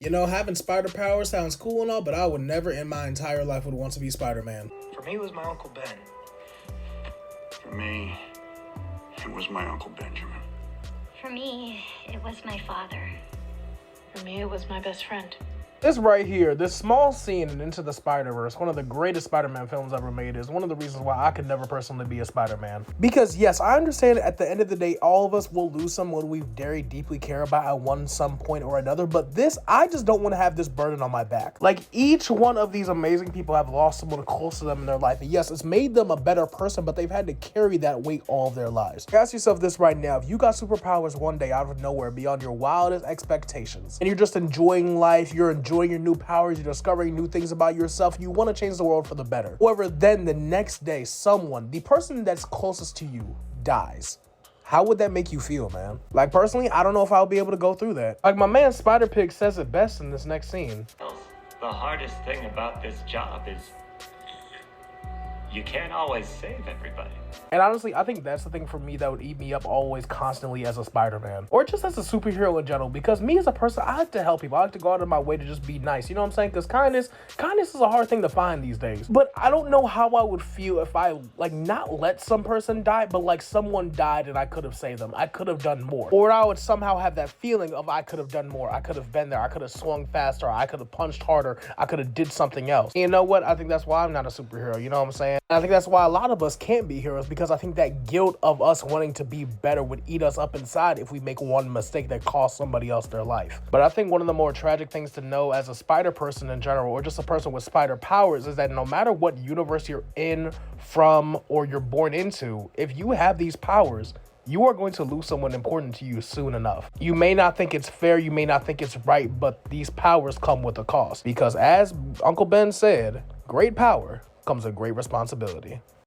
You know, having spider power sounds cool and all, but I would never in my entire life would want to be Spider-Man. For me, it was my Uncle Ben. For me, it was my Uncle Benjamin. For me, it was my father. For me, it was my best friend. This right here, this small scene in Into the Spider-Verse, one of the greatest Spider-Man films ever made, is one of the reasons why I could never personally be a Spider-Man. Because yes, I understand at the end of the day, all of us will lose someone we very deeply care about at some point or another, but this, I just don't want to have this burden on my back. Like, each one of these amazing people have lost someone close to them in their life, and yes, it's made them a better person, but they've had to carry that weight all of their lives. Ask yourself this right now: if you got superpowers one day out of nowhere beyond your wildest expectations, and you're just enjoying life, you're enjoying your new powers, you're discovering new things about yourself, you want to change the world for the better. However, then the next day, someone, the person that's closest to you, dies. How would that make you feel, man? Like, personally, I don't know if I'll be able to go through that. Like, my man Spider-Pig says it best in this next scene. The hardest thing about this job is you can't always save everybody. And honestly, I think that's the thing for me that would eat me up always constantly as a Spider-Man. Or just as a superhero in general. Because me as a person, I like to help people. I like to go out of my way to just be nice. You know what I'm saying? Because kindness is a hard thing to find these days. But I don't know how I would feel if I, like, not let some person die, but like someone died and I could have saved them. I could have done more. Or I would somehow have that feeling of I could have done more. I could have been there. I could have swung faster. I could have punched harder. I could have did something else. And you know what? I think that's why I'm not a superhero. You know what I'm saying? And I think that's why a lot of us can't be heroes, because I think that guilt of us wanting to be better would eat us up inside if we make one mistake that costs somebody else their life. But I think one of the more tragic things to know as a spider person in general, or just a person with spider powers, is that no matter what universe you're in, from, or you're born into, if you have these powers, you are going to lose someone important to you soon enough. You may not think it's fair, you may not think it's right, but these powers come with a cost. Because as Uncle Ben said, great power comes with great responsibility.